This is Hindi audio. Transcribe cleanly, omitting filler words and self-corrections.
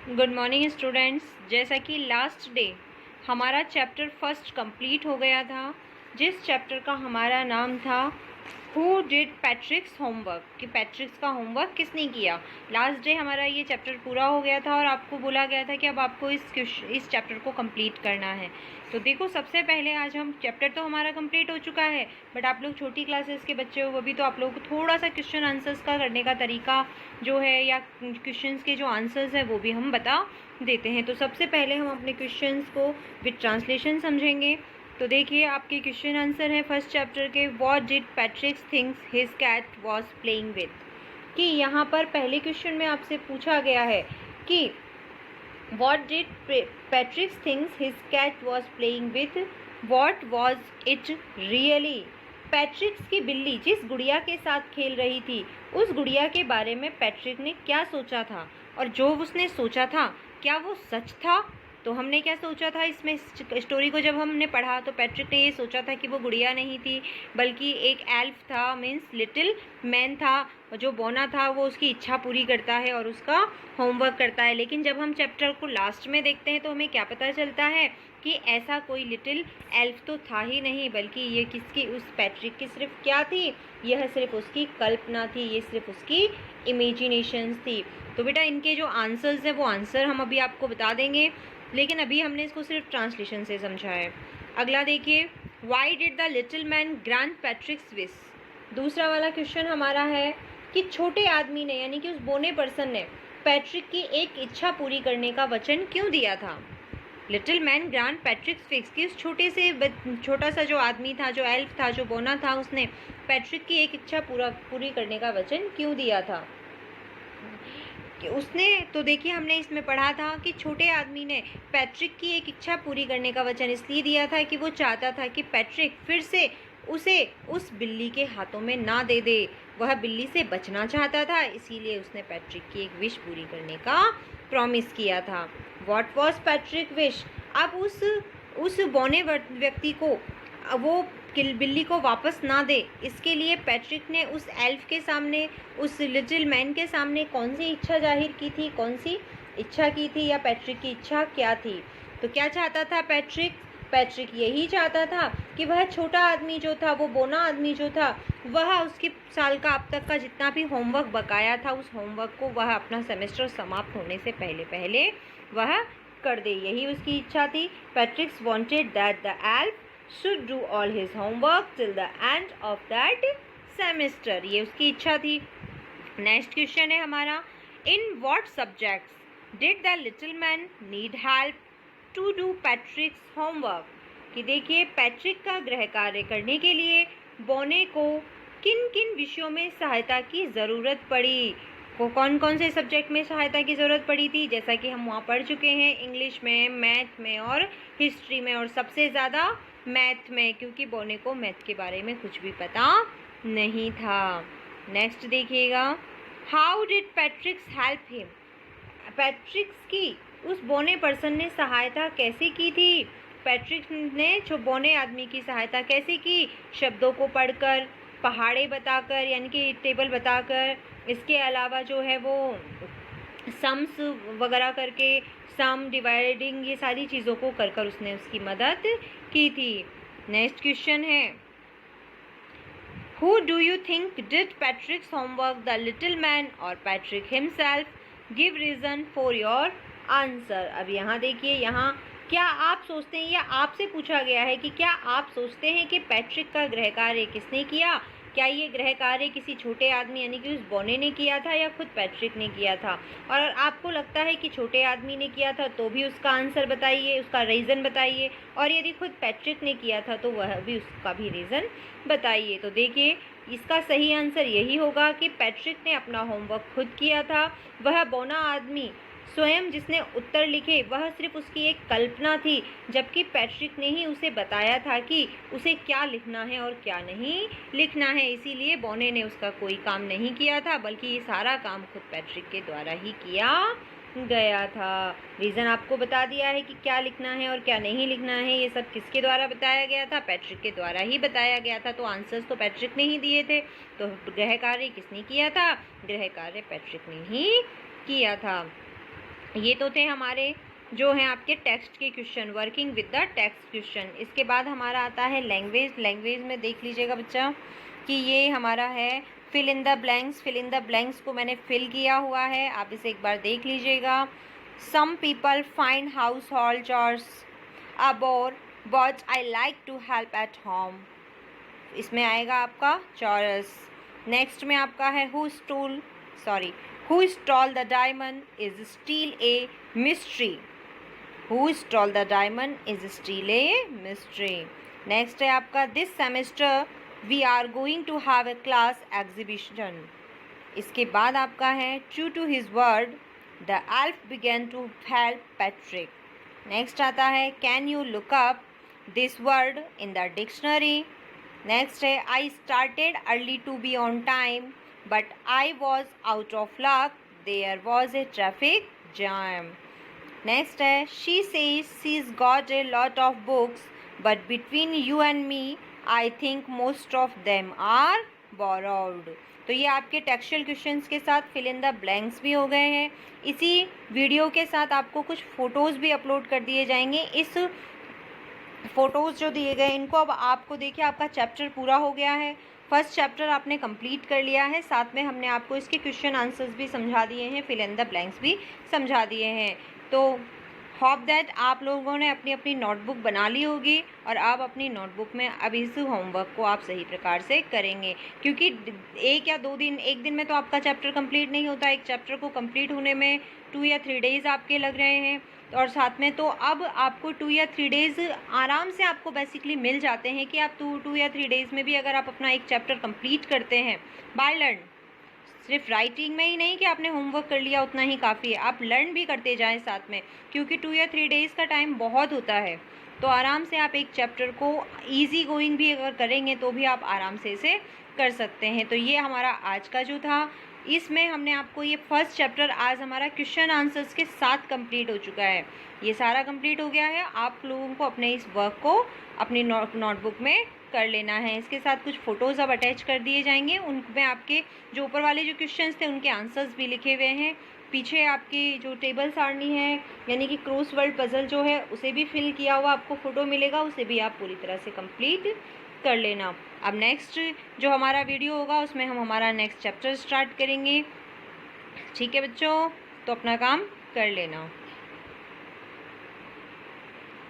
Good morning students. जैसा कि लास्ट डे हमारा चैप्टर फर्स्ट कंप्लीट हो गया था, जिस चैप्टर का हमारा नाम था हु डिड पैट्रिक्स होमवर्क, कि पैट्रिक्स का होमवर्क किसने किया। लास्ट डे हमारा ये चैप्टर पूरा हो गया था और आपको बोला गया था कि अब आपको इस चैप्टर को कंप्लीट करना है। तो देखो, सबसे पहले आज हम चैप्टर तो हमारा कंप्लीट हो चुका है, बट आप लोग छोटी क्लासेस के बच्चे हो, वो भी तो आप लोगों को थोड़ा सा क्वेश्चन आंसर्स का करने का तरीका जो है, या क्वेश्चंस के जो आंसर्स है वो भी हम बता देते हैं। तो सबसे पहले हम अपने क्वेश्चंस को विद ट्रांसलेशन समझेंगे। तो देखिए, आपके क्वेश्चन आंसर है फर्स्ट चैप्टर के, what did Patrick's thinks his cat was playing with. कि यहाँ पर पहले क्वेश्चन में आपसे पूछा गया है कि what did Patrick's thinks his cat was playing with, what was it really. Patrick's की बिल्ली जिस गुड़िया के साथ खेल रही थी, उस गुड़िया के बारे में पैट्रिक ने क्या सोचा था, और जो उसने सोचा था क्या वो सच था। तो हमने क्या सोचा था इसमें, स्टोरी को जब हमने पढ़ा तो पैट्रिक ने ये सोचा था कि वो गुड़िया नहीं थी बल्कि एक एल्फ था, मीन्स लिटिल मैन था, और जो बोना था वो उसकी इच्छा पूरी करता है और उसका होमवर्क करता है। लेकिन जब हम चैप्टर को लास्ट में देखते हैं तो हमें क्या पता चलता है कि ऐसा कोई लिटिल एल्फ तो था ही नहीं, बल्कि ये किसकी, उस पैट्रिक की सिर्फ क्या थी, यह सिर्फ उसकी कल्पना थी, ये सिर्फ उसकी इमेजिनेशंस थी। तो बेटा, इनके जो आंसर्स हैं वो आंसर हम अभी आपको बता देंगे, लेकिन अभी हमने इसको सिर्फ ट्रांसलेशन से समझा है। अगला देखिए, why did the little man grant पैट्रिक्स wish. दूसरा वाला क्वेश्चन हमारा है कि छोटे आदमी ने, यानी कि उस बोने पर्सन ने पैट्रिक की एक इच्छा पूरी करने का वचन क्यों दिया था। लिटिल मैन ग्रांट पैट्रिक्स फिक्स, कि उस छोटा सा जो आदमी था, जो एल्फ था, जो बोना था, उसने पैट्रिक की एक इच्छा पूरी करने का वचन क्यों दिया था कि उसने। तो देखिए, हमने इसमें पढ़ा था कि छोटे आदमी ने पैट्रिक की एक इच्छा पूरी करने का वचन इसलिए दिया था कि वो चाहता था कि पैट्रिक फिर से उसे उस बिल्ली के हाथों में ना दे दे। वह बिल्ली से बचना चाहता था, इसीलिए उसने पैट्रिक की एक विश पूरी करने का प्रॉमिस किया था। What was Patrick wish. अब उस बौने व्यक्ति को वो बिल्ली को वापस ना दे, इसके लिए पैट्रिक ने उस एल्फ के सामने, उस लिटिल मैन के सामने कौन सी इच्छा जाहिर की थी, कौन सी इच्छा की थी, या पैट्रिक की इच्छा क्या थी। तो क्या चाहता था पैट्रिक यही चाहता था कि वह छोटा आदमी जो था, वो बोना आदमी जो था, वह उसके साल का अब तक का जितना भी होमवर्क बकाया था, उस होमवर्क को वह अपना सेमेस्टर समाप्त होने से पहले वह कर दे। यही उसकी इच्छा थी। पैट्रिक्स wanted that the elf should do all his homework till the end of that semester। ये उसकी इच्छा थी। नेक्स्ट क्वेश्चन है हमारा, in what subjects did the little man need help to do Patrick's homework। कि देखिए, पैट्रिक का गृह कार्य करने के लिए बोने को किन किन विषयों में सहायता की ज़रूरत पड़ी। को कौन कौन से सब्जेक्ट में सहायता की ज़रूरत पड़ी थी, जैसा कि हम वहाँ पढ़ चुके हैं, इंग्लिश में, मैथ में और हिस्ट्री में, और सबसे ज़्यादा मैथ में, क्योंकि बोने को मैथ के बारे में कुछ भी पता नहीं था। नेक्स्ट देखिएगा, हाउ डिड पैट्रिक्स हेल्प हिम। पैट्रिक्स की उस बोने पर्सन ने सहायता कैसे की थी। पैट्रिक ने जो बोने आदमी की सहायता कैसे की, शब्दों को पढ़कर, पहाड़े बताकर, यानी कि टेबल बताकर, इसके अलावा जो है वो सम्स वगैरह करके, सम, डिवाइडिंग, ये सारी चीज़ों को कर उसने उसकी मदद की थी। नेक्स्ट क्वेश्चन है, who do you think did Patrick's homework, the little man और Patrick himself. Give reason for your answer. अब यहाँ देखिए, यहाँ क्या आप सोचते हैं, या आपसे पूछा गया है कि क्या आप सोचते हैं कि पैट्रिक का गृह कार्य किसने किया। क्या ये गृह कार्य किसी छोटे आदमी, यानी कि उस बोने ने किया था, या खुद पैट्रिक ने किया था। और आपको लगता है कि छोटे आदमी ने किया था तो भी उसका आंसर बताइए, उसका रीज़न बताइए, और यदि खुद पैट्रिक ने किया था तो वह भी, उसका भी रीज़न बताइए। तो देखिए, इसका सही आंसर यही होगा कि पैट्रिक ने अपना होमवर्क खुद किया था। वह बोना आदमी स्वयं जिसने उत्तर लिखे, वह सिर्फ उसकी एक कल्पना थी, जबकि पैट्रिक ने ही उसे बताया था कि उसे क्या लिखना है और क्या नहीं लिखना है। इसीलिए बोने ने उसका कोई काम नहीं किया था, बल्कि ये सारा काम खुद पैट्रिक के द्वारा ही किया गया था। रीज़न आपको बता दिया है कि क्या लिखना है और क्या नहीं लिखना है। ये सब किसके द्वारा बताया गया था, पैट्रिक के द्वारा ही बताया गया था। तो आंसर्स तो पैट्रिक ने ही दिए थे। तो गृह कार्य किसने किया था, गृह कार्य पैट्रिक ने ही किया था। ये तो थे हमारे जो हैं आपके टेक्स्ट के question, working with the text question. इसके बाद हमारा आता है लैंग्वेज। लैंग्वेज में देख लीजिएगा बच्चा कि ये हमारा है fill in the blanks. Fill in the blanks को मैंने फिल किया हुआ है, आप इसे एक बार देख लीजिएगा। Some people find household chores a bore but I like to help at home. इसमें आएगा आपका चॉरस। नेक्स्ट में आपका है who stole the diamond is still a mystery. Who stole the diamond is still a mystery. Next है आपका this semester we are going to have a class exhibition. इसके बाद आपका है true to his word the elf began to help Patrick. Next आता है can you look up this word in the dictionary. Next है I started early to be on time but I was out of luck. There was a traffic jam. Next है she says she's got a lot of books but between you and me I think most of them are borrowed. तो ये आपके टेक्सचुअल क्वेश्चंस के साथ फिल इन द ब्लैंक्स भी हो गए हैं। इसी वीडियो के साथ आपको कुछ फ़ोटोज़ भी अपलोड कर दिए जाएंगे। इस फ़ोटोज़ जो दिए गए इनको अब आपको देखिए आपका चैप्टर पूरा हो गया है। फर्स्ट चैप्टर आपने कंप्लीट कर लिया है, साथ में हमने आपको इसके क्वेश्चन आंसर्स भी समझा दिए हैं, फिल इन द ब्लैंक्स भी समझा दिए हैं। तो होप दैट आप लोगों ने अपनी अपनी नोटबुक बना ली होगी और आप अपनी नोटबुक में अब इस होमवर्क को आप सही प्रकार से करेंगे, क्योंकि एक दिन में तो आपका चैप्टर कंप्लीट नहीं होता। एक चैप्टर को कंप्लीट होने में 2 या 3 डेज़ आपके लग रहे हैं और साथ में तो अब आपको 2 या 3 डेज़ आराम से आपको बेसिकली मिल जाते हैं कि आप 2 या 3 डेज़ में भी अगर आप अपना एक चैप्टर कंप्लीट करते हैं बाय लर्न, सिर्फ राइटिंग में ही नहीं कि आपने होमवर्क कर लिया उतना ही काफ़ी है, आप लर्न भी करते जाएं साथ में, क्योंकि 2 या 3 डेज़ का टाइम बहुत होता है। तो आराम से आप एक चैप्टर को ईजी गोइंग भी अगर करेंगे तो भी आप आराम से इसे कर सकते हैं। तो ये हमारा आज का जो था, इसमें हमने आपको ये फर्स्ट चैप्टर आज हमारा क्वेश्चन आंसर्स के साथ कंप्लीट हो चुका है। ये सारा कंप्लीट हो गया है। आप लोगों को अपने इस वर्क को अपनी नोटबुक में कर लेना है। इसके साथ कुछ फ़ोटोज़ अब अटैच कर दिए जाएंगे, उनमें आपके जो ऊपर वाले जो क्वेश्चंस थे उनके आंसर्स भी लिखे हुए हैं। पीछे आपकी जो टेबल सारणी है यानी कि क्रॉस वर्ड पज़ल जो है उसे भी फिल किया हुआ आपको फ़ोटो मिलेगा, उसे भी आप पूरी तरह से कंप्लीट कर लेना। अब नेक्स्ट जो हमारा वीडियो होगा उसमें हम हमारा नेक्स्ट चैप्टर स्टार्ट करेंगे। ठीक है बच्चों, तो अपना काम कर लेना।